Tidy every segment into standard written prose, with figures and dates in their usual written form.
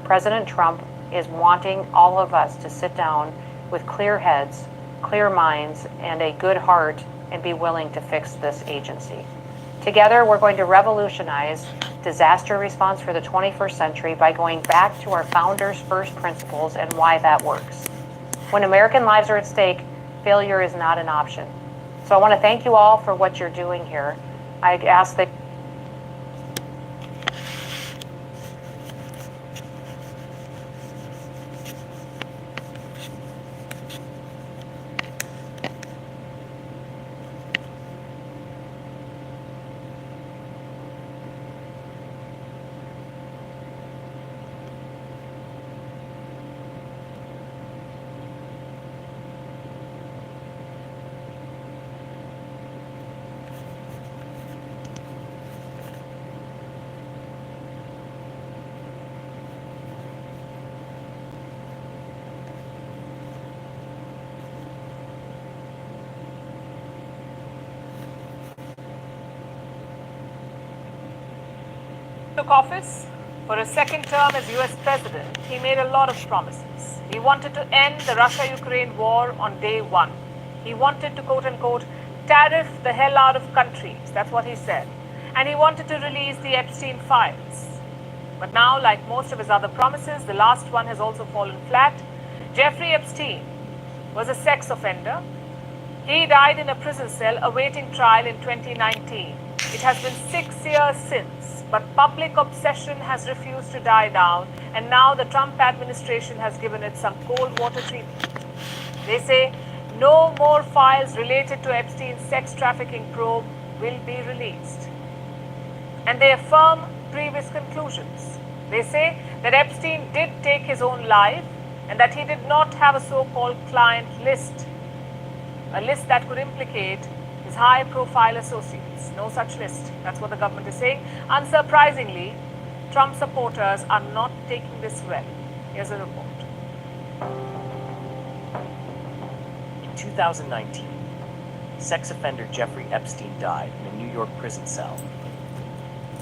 President Trump is wanting all of us to sit down with clear heads, clear minds, and a good heart and be willing to fix this agency. Together, we're going to revolutionize disaster response for the 21st century by going back to our founders' first principles and why that works. When American lives are at stake, failure is not an option. So I want to thank you all for what you're doing here. I ask that took office for a second term as US President, he made a lot of promises. He wanted to end the Russia-Ukraine war on day one. He wanted to, quote unquote, tariff the hell out of countries. That's what he said. And he wanted to release the Epstein files. But now, like most of his other promises, the last one has also fallen flat. Jeffrey Epstein was a sex offender. He died in a prison cell awaiting trial in 2019. It has been 6 years since, but public obsession has refused to die down, and now the Trump administration has given it some cold water treatment. They say no more files related to Epstein's sex trafficking probe will be released. And they affirm previous conclusions. They say that Epstein did take his own life and that he did not have a so-called client list, a list that could implicate his high-profile associates. No such list. That's what the government is saying. Unsurprisingly, Trump supporters are not taking this well. Here's a report. In 2019, sex offender Jeffrey Epstein died in a New York prison cell,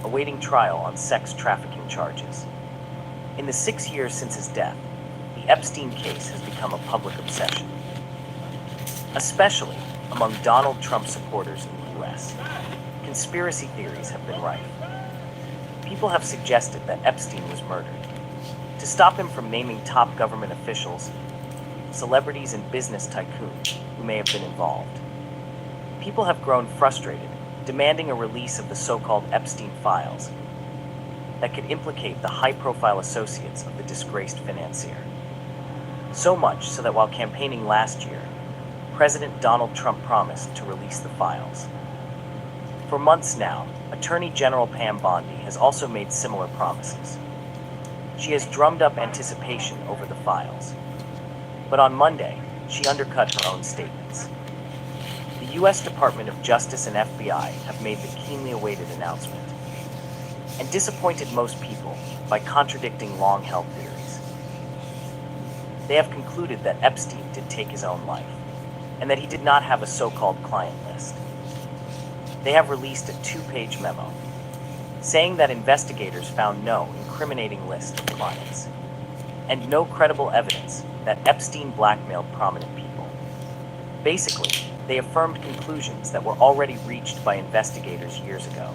awaiting trial on sex trafficking charges. In the 6 years since his death, the Epstein case has become a public obsession, especially among Donald Trump supporters in the U.S. Conspiracy theories have been rife. People have suggested that Epstein was murdered to stop him from naming top government officials, celebrities, and business tycoons who may have been involved. People have grown frustrated, demanding a release of the so-called Epstein files that could implicate the high-profile associates of the disgraced financier. So much so that while campaigning last year, President Donald Trump promised to release the files. For months now, Attorney General Pam Bondi has also made similar promises. She has drummed up anticipation over the files. But on Monday, she undercut her own statements. The U.S. Department of Justice and FBI have made the keenly awaited announcement and disappointed most people by contradicting long-held theories. They have concluded that Epstein did take his own life, and that he did not have a so-called client list. They have released a 2-page memo saying that investigators found no incriminating list of clients and no credible evidence that Epstein blackmailed prominent people. Basically, they affirmed conclusions that were already reached by investigators years ago.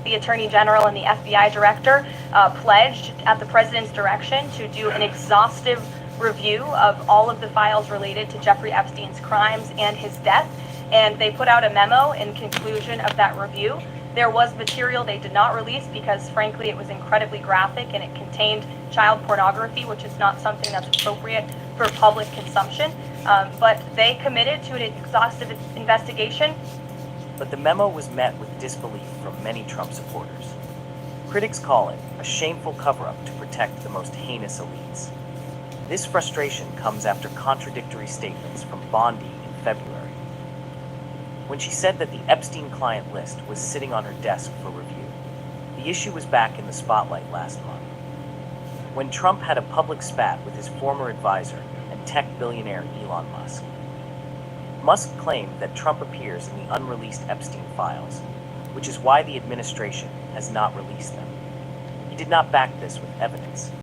The Attorney General and the FBI Director pledged at the President's direction to do an exhaustive review of all of the files related to Jeffrey Epstein's crimes and his death, and they put out a memo in conclusion of that review. There was material they did not release because, frankly, it was incredibly graphic and it contained child pornography, which is not something that's appropriate for public consumption. But they committed to an exhaustive investigation. But the memo was met with disbelief from many Trump supporters. Critics call it a shameful cover-up to protect the most heinous elites. This frustration comes after contradictory statements from Bondi in February, when she said that the Epstein client list was sitting on her desk for review. The issue was back in the spotlight last month, when Trump had a public spat with his former advisor and tech billionaire Elon Musk. Musk claimed that Trump appears in the unreleased Epstein files, which is why the administration has not released them. He did not back this with evidence.